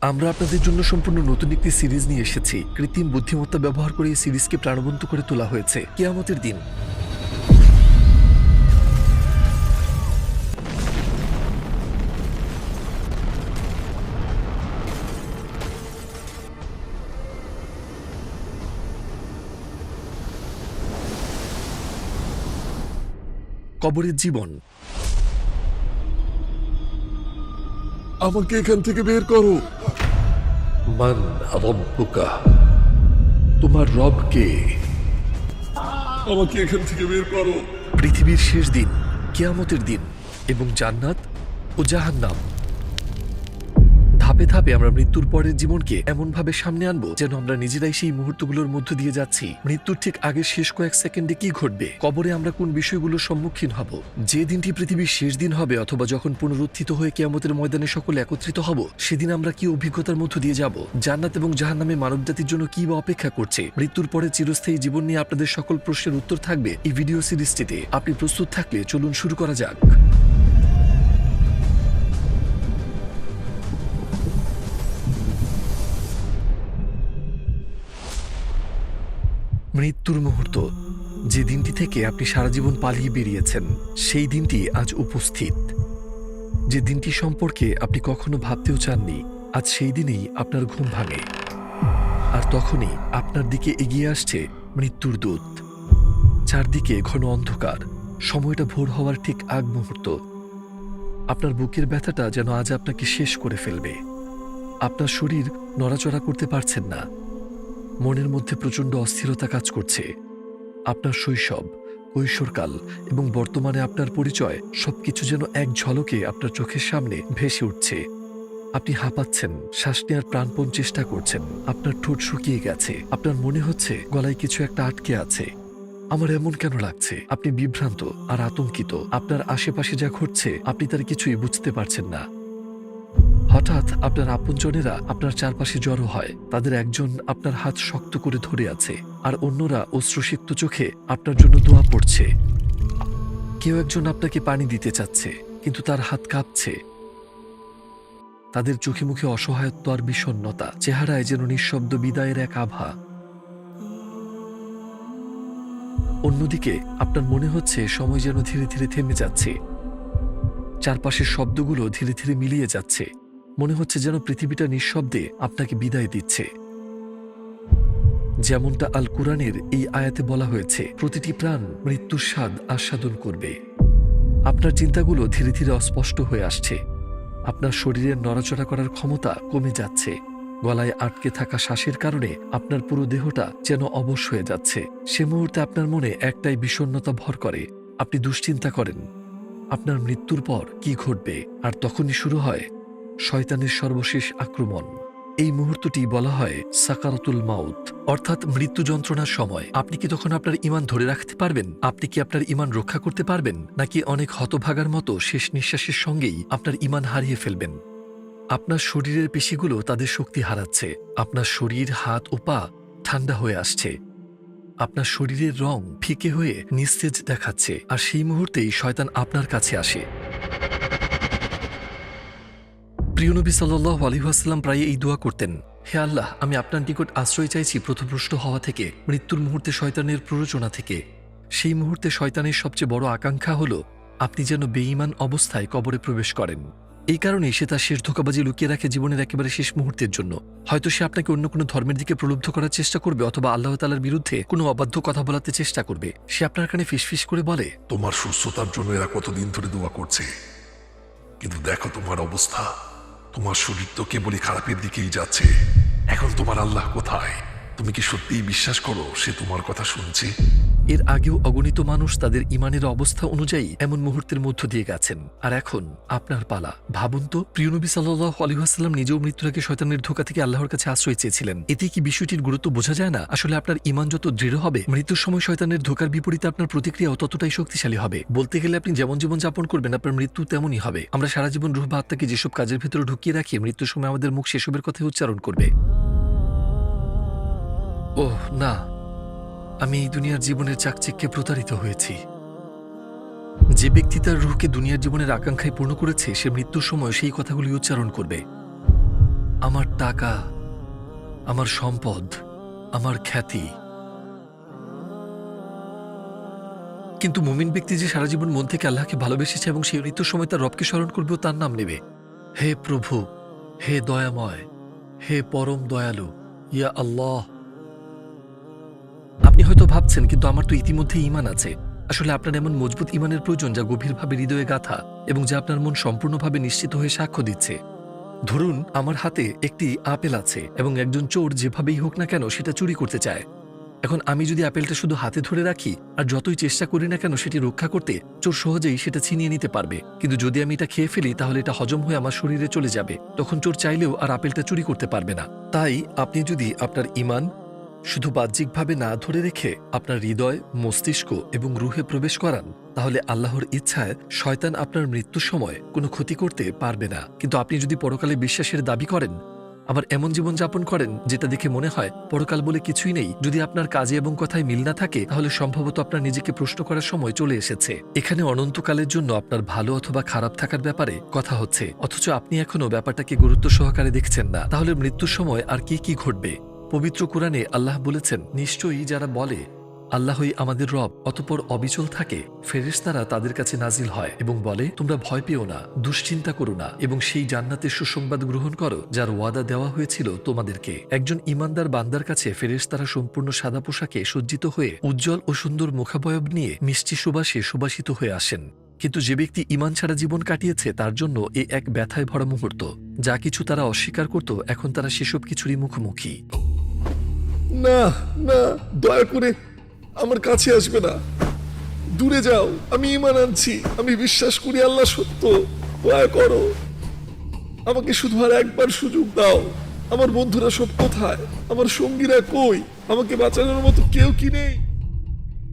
আমরা আপনাদের জন্য সম্পূর্ণ নতুন একটি সিরিজ নিয়ে এসেছি। কৃত্রিম বুদ্ধিমত্তা ব্যবহার করে এই সিরিজকে প্রাণবন্ত করে তোলা হয়েছে কিয়ামতের দিন। কবরের জীবন। আমাকে এখান থেকে বের করো। মান রব্বুকা, তোমার রব কে? আমাকে এখান থেকে বের করো। পৃথিবীর শেষ দিন, কিয়ামতের দিন এবং জান্নাত ও জাহান্নাম। ধাপে ধাপে আমরা মৃত্যুর পরের জীবনকে এমনভাবে সামনে আনবো যেন আমরা নিজেরাই সেই মুহূর্তগুলোর মধ্য দিয়ে যাচ্ছি। মৃত্যুর ঠিক আগের শেষ কয়েক সেকেন্ডে কি ঘটবে, কবরে আমরা কোন বিষয়গুলোর সম্মুখীন হব, যে দিনটি পৃথিবীর শেষ দিন হবে অথবা যখন পুনরুত্থিত হয়ে কিয়ামতের ময়দানে সকলে একত্রিত হব, সেদিন আমরা কি অভিজ্ঞতার মধ্য দিয়ে যাব, জান্নাত এবং জাহান্নামে মানবজাতির জন্য কি বা অপেক্ষা করছে, মৃত্যুর পরে চিরস্থায়ী জীবন নিয়ে আপনাদের সকল প্রশ্নের উত্তর থাকবে এই ভিডিও সিরিজটিতে। আপনি প্রস্তুত থাকলে চলুন শুরু করা যাক। মৃত্যুর মুহূর্ত, যে দিনটি থেকে আপনি সারা জীবন পালিয়ে বেরিয়েছেন, সেই দিনটি আজ উপস্থিত। যে দিনটি সম্পর্কে আপনি কখনো ভাবতেও চাননি, আজ সেই দিনেই আপনার ঘুম ভাঙে। আর তখনই আপনার দিকে এগিয়ে আসছে মৃত্যুর দূত। চারদিকে ঘন অন্ধকার, সময়টা ভোর হওয়ার ঠিক আগ মুহূর্ত। আপনার বুকের ব্যথাটা যেন আজ আপনাকে শেষ করে ফেলবে। আপনার শরীর নড়াচড়া করতে পারছেন না, মনের মধ্যে প্রচণ্ড অস্থিরতা কাজ করছে। আপনার শৈশব, কৈশোরকাল এবং বর্তমানে আপনার পরিচয় সবকিছু যেন এক ঝলকে আপনার চোখের সামনে ভেসে উঠছে। আপনি হাঁপাচ্ছেন, শ্বাস নেওয়ার প্রাণপণ চেষ্টা করছেন, আপনার ঠোঁট শুকিয়ে গেছে, আপনার মনে হচ্ছে গলায় কিছু একটা আটকে আছে। আমার এমন কেন লাগছে? আপনি বিভ্রান্ত আর আতঙ্কিত। আপনার আশেপাশে যা ঘটছে আপনি তার কিছুই বুঝতে পারছেন না। হঠাৎ আপনার আপনজনেরা আপনার চারপাশে জড়ো হয়। তাদের একজন আপনার হাত শক্ত করে ধরে আছে, আর অন্যরা অশ্রুসিক্ত চোখে আপনার জন্য দোয়া পড়ছে। কেউ একজন আপনাকে পানি দিতে চাচ্ছে, কিন্তু তার হাত কাঁপছে। তাদের চোখে মুখে অসহায়ত্ব আর বিষণ্ণতা, চেহারায় যেন নিঃশব্দ বিদায়ের এক আভা। অন্যদিকে আপনার মনে হচ্ছে সময় যেন ধীরে ধীরে থেমে যাচ্ছে। চারপাশের শব্দগুলো ধীরে ধীরে মিলিয়ে যাচ্ছে। মনে হচ্ছে যেন পৃথিবীটা নিঃশব্দে আপনাকে বিদায় দিচ্ছে। যেমনটা আল কুরআনের এই আয়াতে বলা হয়েছে, প্রতিটি প্রাণ মৃত্যুর স্বাদ আস্বাদন করবে। আপনার চিন্তাগুলো ধীরে ধীরে অস্পষ্ট হয়ে আসছে। আপনার শরীরের নড়াচড়া করার ক্ষমতা কমে যাচ্ছে। গলায় আটকে থাকা শ্বাসের কারণে আপনার পুরো দেহটা যেন অবশ হয়ে যাচ্ছে। সে মুহূর্তে আপনার মনে একটাই বিষণ্ণতা ভর করে। আপনি দুশ্চিন্তা করেন আপনার মৃত্যুর পর কি ঘটবে। আর তখনই শুরু হয় শয়তানের সর্বশেষ আক্রমণ। এই মুহূর্তটি বলা হয় সাকারাতুল মাউত, অর্থাৎ মৃত্যু যন্ত্রণার সময়। আপনি কি তখন আপনার ঈমান ধরে রাখতে পারবেন? আপনি কি আপনার ঈমান রক্ষা করতে পারবেন, নাকি অনেক হতভাগার মতো শেষ নিঃশ্বাসের সঙ্গেই আপনার ঈমান হারিয়ে ফেলবেন? আপনার শরীরের পেশিগুলো তাদের শক্তি হারাচ্ছে। আপনার শরীর, হাত ও পা ঠান্ডা হয়ে আসছে। আপনার শরীরের রং ফিকে হয়ে নিস্তেজ দেখাচ্ছে। আর সেই মুহূর্তেই শয়তান আপনার কাছে আসে। প্রিয় নবী সাল্লাল্লাহু আলাইহি ওয়াসাল্লাম প্রায় এই দোয়া করতেন, হে আল্লাহ, আমি আপনার নিকট আশ্রয় চাইছি পথভ্রষ্ট হওয়া থেকে, মৃত্যুর মুহূর্তে শয়তানের প্ররোচনা থেকে। সেই মুহূর্তে শয়তানের সবচেয়ে বড় আকাঙ্ক্ষা হল আপনি যেন বেঈমান অবস্থায় কবরে প্রবেশ করেন। এই কারণেই সে তার শেষ ধোঁকাবাজি লুকিয়ে রাখে জীবনের একেবারে শেষ মুহূর্তের জন্য। হয়তো সে আপনাকে অন্য কোনো ধর্মের দিকে প্রলুব্ধ করার চেষ্টা করবে, অথবা আল্লাহ তাআলার বিরুদ্ধে কোনো অবাধ্য কথা বলাতে চেষ্টা করবে। সে আপনার কানে ফিসফিস করে বলে, তোমার সুস্থতার জন্য এরা কতদিন ধরে দোয়া করছে, কিন্তু দেখো তোমার অবস্থা। তোমার শরীর তো কেবলই খারাপের দিকেই যাচ্ছে। এখন তোমার আল্লাহ কোথায়? তুমি কি সত্যিই বিশ্বাস করো সে তোমার কথা শুনছে? এর আগেও অগণিত মানুষ তাদের ঈমানের অবস্থা অনুযায়ী এমন মুহূর্তের মধ্য দিয়ে গেছেন। আর এখন আপনার পালা। ভাবুন তো, প্রিয় নবী সাল্লাল্লাহু আলাইহি ওয়াসাল্লাম নিজেও মৃত্যুর আগে শয়তানের ধোঁকা থেকে আল্লাহর কাছে আশ্রয় চেয়েছিলেন। এতে কি বিষয়টির গুরুত্ব বোঝা যায় না? আসলে আপনার ঈমান যত দৃঢ় হবে, মৃত্যুর সময় শয়তানের ধোঁকার বিপরীতে আপনার প্রতিক্রিয়াও ততটাই শক্তিশালী হবে। বলতে গেলে আপনি যেমন জীবন যাপন করবেন, আপনার মৃত্যু তেমনই হবে। আমরা সারা জীবন রূহ বা আত্মাকে যেসব কাজের ভেতরে ঢুকিয়ে রাখি, মৃত্যুর সময় আমাদের মুখ সেসবের কথাই উচ্চারণ করবে। ওহ না, আমি এই দুনিয়ার জীবনের চাকচিক্যে প্রতারিত হয়েছি। যে ব্যক্তি তার রূহকে দুনিয়ার জীবনের আকাঙ্ক্ষায় পূর্ণ করেছে, সে মৃত্যুর সময় সেই কথাগুলি উচ্চারণ করবে। আমার টাকা, আমার সম্পদ, আমার খ্যাতি। কিন্তু মুমিন ব্যক্তি যে সারা জীবন মন থেকে আল্লাহকে ভালোবেসেছে এবং সেই মৃত্যুর সময় তার রবকে স্মরণ করবে ও তার নাম নেবে, হে প্রভু, হে দয়াময়, হে পরম দয়ালু, ইয়া আল্লাহ। আপনি হয়তো ভাবছেন, কিন্তু আমার তো ইতিমধ্যে ঈমান আছে। আসলে আপনার এমন মজবুত ঈমানের প্রয়োজন যা গভীরভাবে হৃদয়ে গাঁথা এবং যা আপনার মন সম্পূর্ণভাবে নিশ্চিত হয়ে সাক্ষ্য দিচ্ছে। ধরুন, আমার হাতে একটি আপেল আছে এবং একজন চোর যেভাবেই হোক না কেন সেটা চুরি করতে চায়। এখন আমি যদি আপেলটা শুধু হাতে ধরে রাখি আর যতই চেষ্টা করি না কেন সেটি রক্ষা করতে, চোর সহজেই সেটা ছিনিয়ে নিতে পারবে। কিন্তু যদি আমি এটা খেয়ে ফেলি তাহলে এটা হজম হয়ে আমার শরীরে চলে যাবে, তখন চোর চাইলেও আর আপেলটা চুরি করতে পারবে না। তাই আপনি যদি আপনার ঈমান শুধু বাহ্যিকভাবে না ধরে রেখে আপনার হৃদয়, মস্তিষ্ক এবং রুহে প্রবেশ করান, তাহলে আল্লাহর ইচ্ছায় শয়তান আপনার মৃত্যুর সময় কোনো ক্ষতি করতে পারবে না। কিন্তু আপনি যদি পরকালে বিশ্বাসের দাবি করেন, আবার এমন জীবনযাপন করেন যেটা দেখে মনে হয় পরকাল বলে কিছুই নেই, যদি আপনার কাজে এবং কথায় মিল না থাকে, তাহলে সম্ভবত আপনার নিজেকে প্রশ্ন করার সময় চলে এসেছে। এখানে অনন্তকালের জন্য আপনার ভালো অথবা খারাপ থাকার ব্যাপারে কথা হচ্ছে, অথচ আপনি এখনও ব্যাপারটাকে গুরুত্ব সহকারে দেখছেন না। তাহলে মৃত্যুর সময় আর কি কি ঘটবে? পবিত্র কোরআনে আল্লাহ বলেছেন, নিশ্চয়ই যারা বলে আল্লাহই আমাদের রব, অতঃপর অবিচল থাকে, ফেরেশতারা তাদের কাছে নাজিল হয় এবং বলে, তোমরা ভয় পেও না, দুশ্চিন্তা করো না এবং সেই জান্নাতের সুসংবাদ গ্রহণ করো যার ওয়াদা দেওয়া হয়েছিল তোমাদেরকে। একজন ঈমানদার বান্দার কাছে ফেরেশতারা সম্পূর্ণ সাদা পোশাকে সজ্জিত হয়ে উজ্জ্বল ও সুন্দর মুখাবয়ব নিয়ে মিষ্টি সুবাসে সুবাসিত হয়ে আসেন। কিন্তু যে ব্যক্তি ঈমান ছাড়া জীবন কাটিয়েছে তার জন্য এ এক ব্যথায় ভরা মুহূর্ত। যা কিছু তারা অস্বীকার করত, এখন তারা সেসব কিছুরই মুখোমুখি। না না, দয়া করে আমার কাছে আসবে না, দূরে যাও। আমি ঈমান আনছি, আমি বিশ্বাস করি আল্লাহ সত্য। দয়া করো, আমাকে শুধু আর একবার সুযোগ দাও। আমার বন্ধুরা সব কোথায়? আমার সঙ্গীরা কই? আমাকে বাঁচানোর মতো কেউ কি নেই?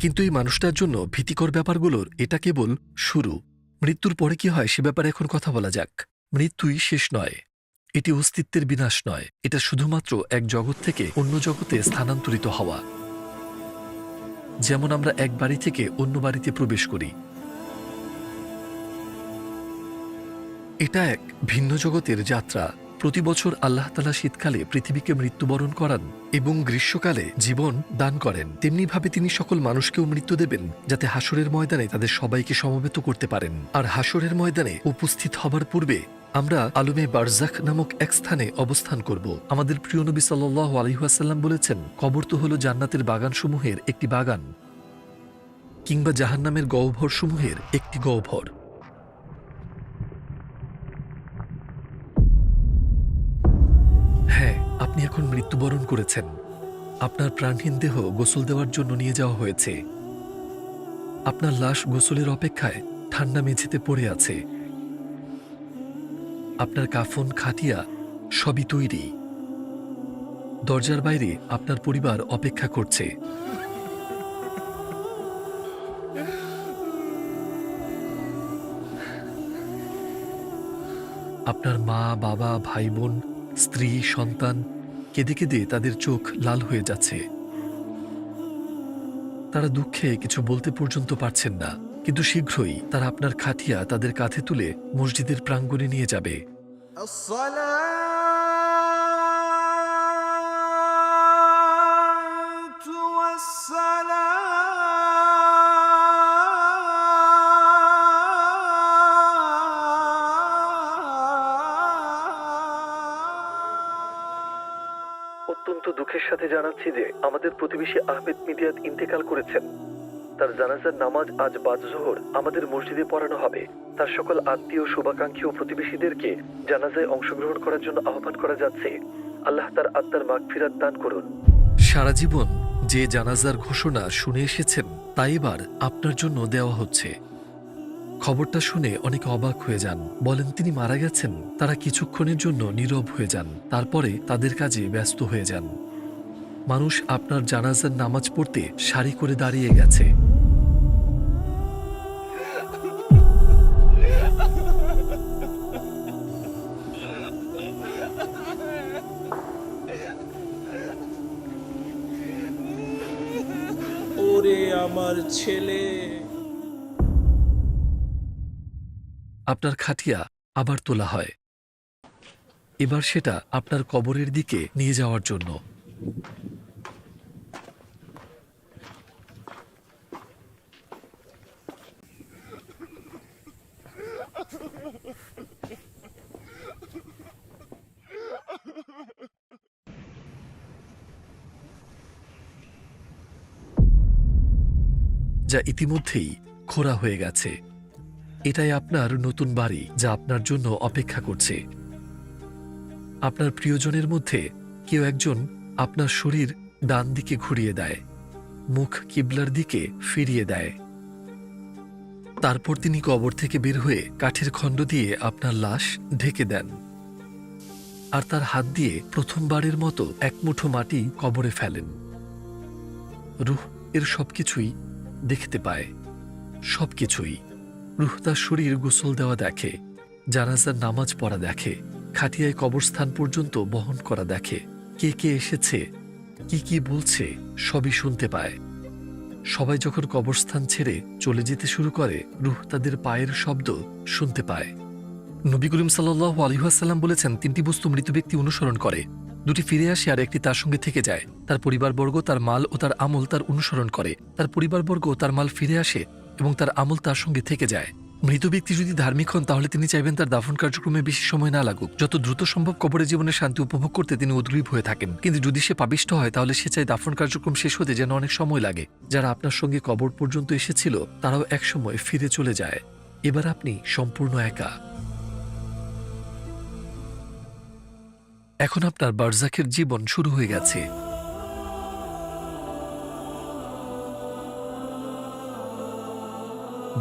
কিন্তু এই মানুষটার জন্য ভীতিকর ব্যাপারগুলোর এটা কেবল শুরু। মৃত্যুর পরে কি হয় সে ব্যাপারে এখন কথা বলা যাক। মৃত্যুই শেষ নয়, এটি অস্তিত্বের বিনাশ নয়, এটা শুধুমাত্র এক জগৎ থেকে অন্য জগতে স্থানান্তরিত হওয়া। যেমন আমরা এক বাড়ি থেকে অন্য বাড়িতে প্রবেশ করি। এটা এক ভিন্ন জগতের যাত্রা। প্রতি বছর আল্লাহ তাআলা শীতকালে পৃথিবীকে মৃত্যুবরণ করান এবং গ্রীষ্মকালে জীবন দান করেন। তেমনিভাবে তিনি সকল মানুষকেও মৃত্যু দেবেন, যাতে হাসরের ময়দানে তাদের সবাইকে সমবেত করতে পারেন। আর হাসরের ময়দানে উপস্থিত হবার পূর্বে আমরা আলমে বারজাখ নামক এক স্থানে অবস্থান করব। আমাদের প্রিয় নবী সাল্লাল্লাহু আলাইহি ওয়াসাল্লাম বলেছেন, কবর তো হলো জান্নাতের বাগানসমূহের একটি বাগান, কিংবা জাহান্নামের গহ্বরসমূহের একটি গহ্বর। হ্যাঁ, আপনি এখন মৃত্যুবরণ করেছেন। আপনার প্রাণহীন দেহ গোসল দেওয়ার জন্য নিয়ে যাওয়া হয়েছে। আপনার লাশ গোসলের অপেক্ষায় ঠান্ডা মেঝেতে পড়ে আছে। আপনার কাফন, খাটিয়া সবই তৈরি। দরজার বাইরে আপনার পরিবার অপেক্ষা করছে। আপনার মা, বাবা, ভাই বোন, স্ত্রী, সন্তান কেঁদে কেঁদে তাদের চোখ লাল হয়ে যাচ্ছে। তারা দুঃখে কিছু বলতে পর্যন্ত পারছেন না, কিন্তু শীঘ্রই তারা আপনার খাটিয়া তাদের কাঁধে তুলে মসজিদের প্রাঙ্গণে নিয়ে যাবে। অত্যন্ত দুঃখের সাথে জানাচ্ছি যে আমাদের প্রতিবেশী আহমেদ মিদিয়াত ইন্তেকাল করেছেন। তার জানাজার নামাজ আজ বাদ জোহর আমাদের মসজিদে পড়ানো হবে। তার সকল আত্মীয়, শুভাকাঙ্ক্ষী ও প্রতিবেশীদেরকে জানাজায় অংশগ্রহণ করার জন্য আহ্বান করা যাচ্ছে। আল্লাহ তার আত্মার মাগফিরাত দান করুন। সারা জীবন যে জানাজার ঘোষণা শুনে এসেছেন তাই এবার আপনার জন্য দেওয়া হচ্ছে। খবরটা শুনে অনেকে অবাক হয়ে যান, বলেন তিনি মারা গেছেন। তারা কিছুক্ষণের জন্য নীরব হয়ে যান, তারপরে তাদের কাজে ব্যস্ত হয়ে যান। মানুষ আপনার জানাজার নামাজ পড়তে সারি করে দাঁড়িয়ে গেছে। ওরে আমার ছেলে। আপনার খাটিয়া আবার তোলা হয়। এবার সেটা আপনার কবরের দিকে নিয়ে যাওয়ার জন্য। যা ইতিমধ্যেই খোঁড়া হয়ে গেছে। এটাই আপনার নতুন বাড়ি, যা আপনার জন্য অপেক্ষা করছে। আপনার প্রিয়জনের মধ্যে কেউ একজন আপনার শরীর ডান দিকে ঘুরিয়ে দেয়, মুখ কিবলার দিকে ফিরিয়ে দেয়। তারপর তিনি কবর থেকে বের হয়ে কাঠের খণ্ড দিয়ে আপনার লাশ ঢেকে দেন, আর তার হাত দিয়ে প্রথমবারের মতো এক মুঠো মাটি কবরে ফেলেন। রূহ এর সবকিছুই দেখতে পায়, সবকিছুই। রূহ তার শরীর গোসল দেওয়া দেখে, জানাজার নামাজ পড়া দেখে, খাটিয়ায় কবরস্থান পর্যন্ত বহন করা দেখে, কে কে এসেছে, কি কি বলছে, সবই শুনতে পায়। সবাই যখন কবরস্থান ছেড়ে চলে যেতে শুরু করে, রূহ তাদের পায়ের শব্দ শুনতে পায়। নবী করিম সাল্লাল্লাহু আলাইহি ওয়াসাল্লাম বলেছেন, তিনটি বস্তু মৃত ব্যক্তি অনুসরণ করে, দুটি ফিরে আসে আর একটি তার সঙ্গে থেকে যায়। তার পরিবারবর্গ তার মাল ও তার আমল তার অনুসরণ করে, তার পরিবারবর্গ তার মাল ফিরে আসে এবং তার আমল তার সঙ্গে থেকে যায়। মৃত ব্যক্তি যদি ধার্মিক হন, তাহলে তিনি চাইবেন তার দাফন কার্যক্রমে বেশি সময় না লাগুক, যত দ্রুত সম্ভব কবরের জীবনের শান্তি উপভোগ করতে তিনি উদ্গ্রীব হয়ে থাকেন। কিন্তু যদি সে পাপিষ্ঠ হয়, তাহলে সে চায় দাফন কার্যক্রম শেষ হতে যেন অনেক সময় লাগে। যারা আপনার সঙ্গে কবর পর্যন্ত এসেছিল, তারাও একসময় ফিরে চলে যায়। এবার আপনি সম্পূর্ণ একা। এখন আপনার বারজাখের জীবন শুরু হয়ে গেছে।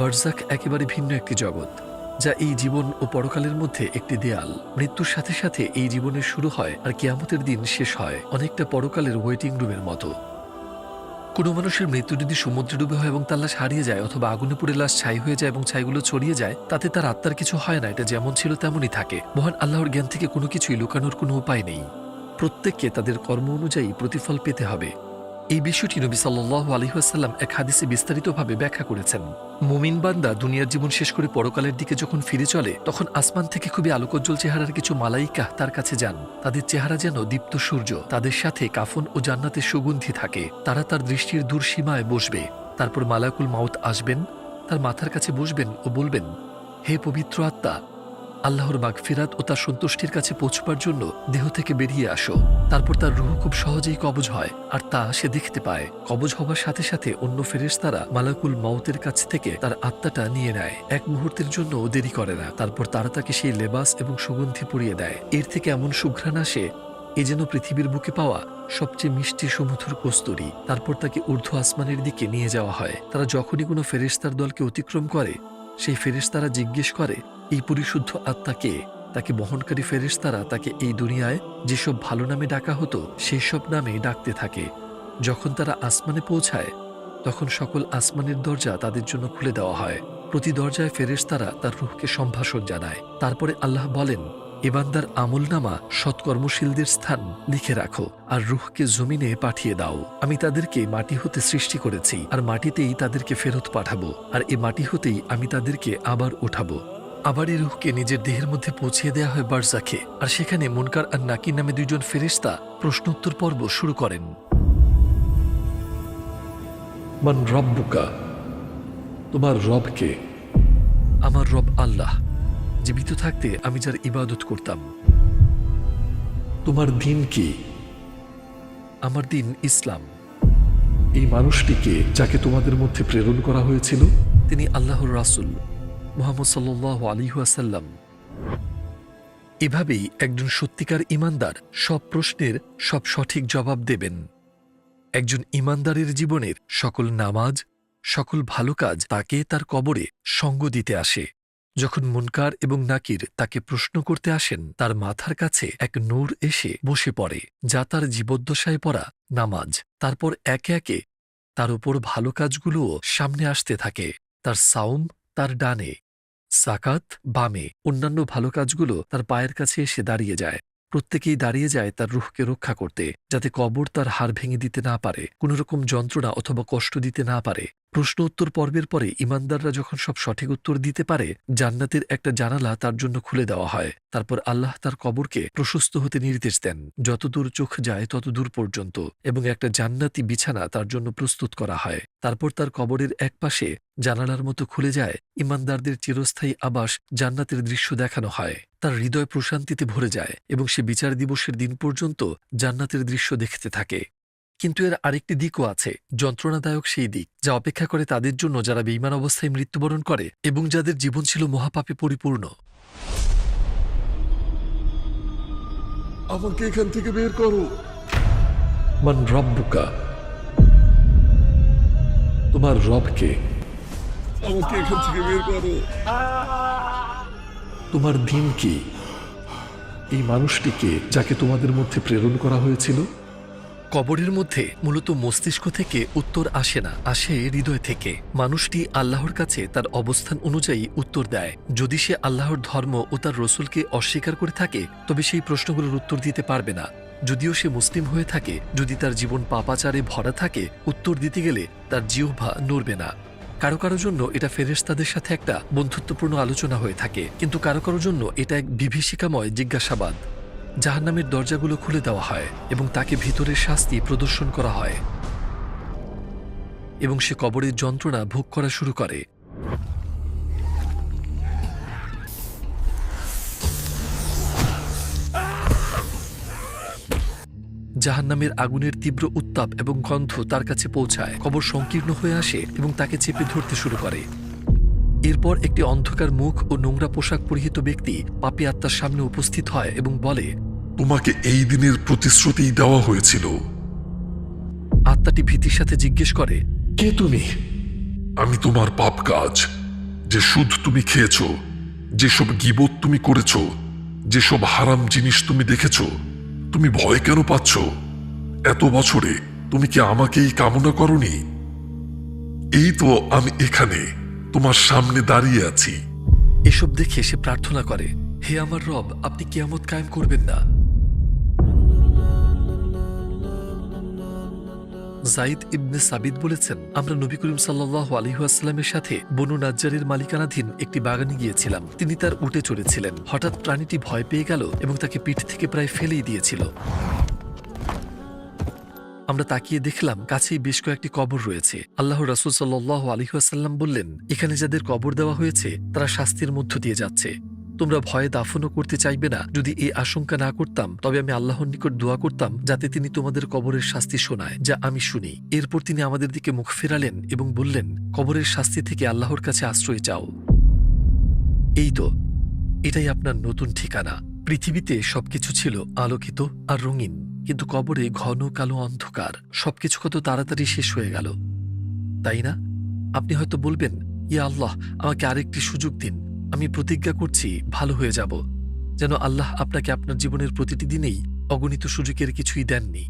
বারজাখ একেবারে ভিন্ন একটি জগৎ, যা এই জীবন ও পরকালের মধ্যে একটি দেয়াল। মৃত্যুর সাথে সাথে এই জীবনের শুরু হয় আর কিয়ামতের দিন শেষ হয়, অনেকটা পরকালের ওয়েটিং রুমের মতো। কোনো মানুষের মৃত্যু যদি সমুদ্রে ডুবে হয় এবং তার লাশ হারিয়ে যায়, অথবা আগুনে পুড়ে লাশ ছাই হয়ে যায় এবং ছাইগুলো ছড়িয়ে যায়, তাতে তার আত্মার কিছু হয় না। এটা যেমন ছিল তেমনই থাকে। মহান আল্লাহর জ্ঞান থেকে কোনো কিছুই লুকানোর কোনো উপায় নেই। প্রত্যেককে তাদের কর্ম অনুযায়ী প্রতিফল পেতে হবে। এই বিষয়টি নবী সাল্লাল্লাহু আলাইহি ওয়াসাল্লাম এক হাদিসে বিস্তারিতভাবে ব্যাখ্যা করেছেন। মুমিন বান্দা দুনিয়ার জীবন শেষ করে পরকালের দিকে যখন ফিরে চলে, তখন আসমান থেকে খুবই আলোকোজ্জ্বল চেহারার কিছু মালাইকা তার কাছে যান। তাদের চেহারা যেন দীপ্ত সূর্য, তাদের সাথে কাফন ও জান্নাতের সুগন্ধি থাকে। তারা তার দৃষ্টির দূর সীমায় বসবে। তারপর মালাকুল মাউত আসবেন, তার মাথার কাছে বসবেন ও বলবেন, হে পবিত্র আত্মা, আল্লাহর মাগফিরাত ও তার সন্তুষ্টির কাছে পৌঁছবার জন্য দেহ থেকে বেরিয়ে আসো। তারপর তার রূহ খুব সহজেই কবজ হয়, আর তা সে দেখতে পায়। কবজ হবার সাথে সাথে অন্য ফেরেশতারা মালাকুল মাউতের কাছ থেকে তার আত্মাটা নিয়ে নেয়। এক মুহূর্তের জন্য দেরি করে না। তারপর তারা তাকে সেই লেবাস এবং সুগন্ধি পরিয়ে দেয়। এর থেকে এমন সুঘ্রাণ আসে, এ যেন পৃথিবীর বুকে পাওয়া সবচেয়ে মিষ্টি সুমধুর কস্তুরী। তারপর তাকে ঊর্ধ্ব আসমানের দিকে নিয়ে যাওয়া হয়। তারা যখনই কোনো ফেরেশতার দলকে অতিক্রম করে, সেই ফেরেশতারা জিজ্ঞেস করে, এই পরিশুদ্ধ আত্মা কে? তাকে বহনকারী ফেরেশতারা তাকে এই দুনিয়ায় যেসব ভালো নামে ডাকা হতো, সেই সব নামে ডাকতে থাকে। যখন তারা আসমানে পৌঁছায়, তখন সকল আসমানের দরজা তাদের জন্য খুলে দেওয়া হয়। প্রতি দরজায় ফেরেশতারা তার রূহকে সম্ভাষণ জানায়। তারপরে আল্লাহ বলেন, এ বান্দার আমলনামা সৎকর্মশীলদের স্থান লিখে রাখো, আর রূহকে জমিনে পাঠিয়ে দাও। আমি তাদেরকে মাটি হতে সৃষ্টি করেছি, আর মাটিতেই তাদেরকে ফেরত পাঠাবো, আর এ মাটি হতেই আমি তাদেরকে আবার উঠাবো। আবার এই রূহকে নিজের দেহের মধ্যে পৌঁছিয়ে দেওয়া হয় বারজাখে, আর সেখানে মুনকার আর নাকির নামে দুইজন ফেরেশতা প্রশ্নোত্তর পর্ব শুরু করেন। মান রব্বুকা, তোমার রব কে? আমার রব আল্লাহ, জীবিত থাকতে আমি যার ইবাদত করতাম। তোমার দিন কি? আমার দিন ইসলাম। এই মানুষটিকে যাকে তোমাদের মধ্যে প্রেরণ করা হয়েছিল? তিনি আল্লাহর রাসূল মুহাম্মদ সাল্লাল্লাহু আলাইহি ওয়াসাল্লাম। এভাবেই একজন সত্যিকার ঈমানদার সব প্রশ্নের সব সঠিক জবাব দেবেন। একজন ঈমানদারের জীবনের সকল নামাজ, সকল ভালো কাজ তাকে তার কবরে সঙ্গ দিতে আসে। যখন মুনকার এবং নাকির তাকে প্রশ্ন করতে আসেন, তার মাথার কাছে এক নূর এসে বসে পড়ে, যা তার জীবদ্দশায় পড়া নামাজ। তারপর একে একে তার উপর ভালো কাজগুলোও সামনে আসতে থাকে। তার সাওম তার ডানে, সাকাত বামে, অন্যান্য ভালো কাজগুলো তার পায়ের কাছে এসে দাঁড়িয়ে যায়। প্রত্যেকেই দাঁড়িয়ে যায় তার রূহকে রক্ষা করতে, যাতে কবর তার হাড় ভেঙে দিতে না পারে, কোনোরকম যন্ত্রণা অথবা কষ্ট দিতে না পারে। প্রশ্ন উত্তর পর্বের পরে ইমানদাররা যখন সব সঠিক উত্তর দিতে পারে, জান্নাতের একটা জানালা তার জন্য খুলে দেওয়া হয়। তারপর আল্লাহ তার কবরকে প্রশস্ত হতে নির্দেশ দেন, যতদূর চোখ যায় ততদূর পর্যন্ত, এবং একটা জান্নাতি বিছানা তার জন্য প্রস্তুত করা হয়। তারপর তার কবরের একপাশে জানালার মতো খুলে যায়, ইমানদারদের চিরস্থায়ী আবাস জান্নাতের দৃশ্য দেখানো হয়। তার হৃদয় প্রশান্তিতে ভরে যায় এবং সে বিচার দিবসের দিন পর্যন্ত জান্নাতের দৃশ্য দেখতে থাকে। কিন্তু এর আরেকটি দিকও আছে, যন্ত্রণাদায়ক সেই দিক যা অপেক্ষা করে তাদের জন্য যারা বেঈমান অবস্থায় মৃত্যুবরণ করে এবং যাদের জীবন ছিল মহাপাপে পরিপূর্ণ। আমাকে এখান থেকে বের করো। মান রব্বুকা, তোমার রবকে? আমাকে এখান থেকে বের করো। তোমার দিন কি? এই মানুষটিকে যাকে তোমাদের মধ্যে প্রেরণ করা হয়েছিল? কবরের মধ্যে মূলত মস্তিষ্ক থেকে উত্তর আসে না, আসে হৃদয় থেকে। মানুষটি আল্লাহর কাছে তার অবস্থান অনুযায়ী উত্তর দেয়। যদি সে আল্লাহর ধর্ম ও তার রসুলকে অস্বীকার করে থাকে, তবে সেই প্রশ্নগুলোর উত্তর দিতে পারবে না। যদিও সে মুসলিম হয়ে থাকে, যদি তার জীবন পাপাচারে ভরা থাকে, উত্তর দিতে গেলে তার জিহ্বা নড়বে না। কারো কারো জন্য এটা ফেরেশতাদের সাথে একটা বন্ধুত্বপূর্ণ আলোচনা হয়ে থাকে, কিন্তু কারো কারো জন্য এটা এক বিভীষিকাময় জিজ্ঞাসাবাদ। জাহান্নামের দরজাগুলো খুলে দেওয়া হয় এবং তাকে ভিতরের শাস্তি প্রদর্শন করা হয় এবং সে কবরের যন্ত্রণা ভোগ করা শুরু করে। জাহান্নামের আগুনের তীব্র উত্তাপ এবং গন্ধ তার কাছে পৌঁছায়, কবর সংকীর্ণ হয়ে আসে এবং তাকে চেপে ধরতে শুরু করে। এরপর একটি অন্ধকার মুখ ও নোংরা পোশাক পরিহিত ব্যক্তি পাপী আত্মার সামনে উপস্থিত হয় এবং বলে, তোমাকে এই দিনের প্রতিশ্রুতি দেওয়া হয়েছিল। আত্মাটি ভীতির সাথে জিজ্ঞেস করে, কে তুমি? আমি তোমার পাপ কাজ, যে সুদ তুমি খেয়েছ, যেসব গীবত তুমি করেছ, যেসব হারাম জিনিস তুমি দেখেছ। তুমি ভয় কেন পাচ্ছ? এত বছরে তুমি কি আমাকেই কামনা করনি? এই তো আমি এখানে তোমার সামনে দাঁড়িয়ে আছি। এসব দেখে সে প্রার্থনা করে, হে আমার রব, আপনি কিয়ামত কায়েম করবেন না। জাইদ ইবনে সাবিত বলেছেন, আমরা নবী করিম সাল্লাল্লাহু আলাইহি ওয়াসাল্লামের সাথে বনু নাজ্জারের মালিকানাধীন একটি বাগানে গিয়েছিলাম। তিনি তার উটে চড়েছিলেন। হঠাৎ প্রাণীটি ভয় পেয়ে গেল এবং তাকে পিঠ থেকে প্রায় ফেলেই দিয়েছিল। আমরা তাকিয়ে দেখলাম কাছেই বেশ কয়েকটি কবর রয়েছে। আল্লাহর রাসূল সাল্লাল্লাহু আলাইহি ওয়াসাল্লাম বললেন, এখানে যাদের কবর দেওয়া হয়েছে তারা শাস্তির মধ্য দিয়ে যাচ্ছে। তোমরা ভয়ে দাফনও করতে চাইবে না। যদি এই আশঙ্কা না করতাম, তবে আমি আল্লাহর নিকট দোয়া করতাম যাতে তিনি তোমাদের কবরের শাস্তি শোনায়, যা আমি শুনি। এরপর তিনি আমাদের দিকে মুখ ফেরালেন এবং বললেন, কবরের শাস্তি থেকে আল্লাহর কাছে আশ্রয় চাও। এই তো, এটাই আপনার নতুন ঠিকানা। পৃথিবীতে সবকিছু ছিল আলোকিত আর রঙিন, কিন্তু কবরে ঘন কালো অন্ধকার। সবকিছু কত তাড়াতাড়ি শেষ হয়ে গেল, তাই না? আপনি হয়তো বলবেন, ইয়া আল্লাহ, আমাকে আরেকটি সুযোগ দিন। আমি প্রতিজ্ঞা করছি ভালো হয়ে যাব। যেন আল্লাহ আপনাকে আপনার জীবনের প্রতিটি দিনেই অগণিত সুযোগের কিছুই দেননি।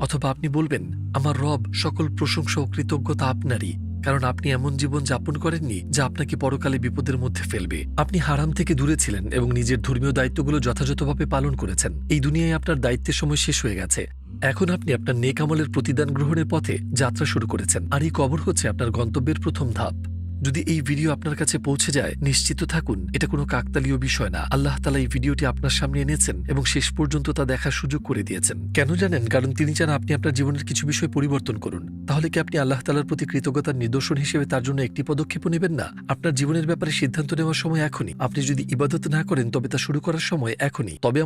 অথবা আপনি বলবেন, আমার রব, সকল প্রশংসা ও কৃতজ্ঞতা আপনারই, কারণ আপনি এমন জীবন যাপন করেননি যা আপনাকে পরকালে বিপদের মধ্যে ফেলবে। আপনি হারাম থেকে দূরে ছিলেন এবং নিজের ধর্মীয় দায়িত্বগুলো যথাযথভাবে পালন করেছেন। এই দুনিয়ায় আপনার দায়িত্বের সময় শেষ হয়ে গেছে। এখন আপনি আপনার নেক আমলের প্রতিদান গ্রহণের পথে যাত্রা শুরু করেছেন, আর এই কবর হচ্ছে আপনার গন্তব্যের প্রথম ধাপ। যদি এই ভিডিও আপনার কাছে পৌঁছে যায়, নিশ্চিত থাকুন এটা কোনো কাকতালীয় বিষয় না। আল্লাহ তাআলা এই ভিডিওটি আপনার সামনে এনেছেন এবং শেষ পর্যন্ত তা দেখার সুযোগ করে দিয়েছেন। কেন জানেন? কারণ তিনি চান আপনি আপনার জীবনের কিছু বিষয় পরিবর্তন করুন। তাহলে কি আপনি আল্লাহ তাআলার প্রতি কৃতজ্ঞতার নিদর্শন হিসেবে তার জন্য একটি পদক্ষেপও নেবেন না? আপনার জীবনের ব্যাপারে সিদ্ধান্ত নেওয়ার সময় এখনই। আপনি যদি ইবাদত না করেন, তবে তা শুরু করার সময় এখনই। তবে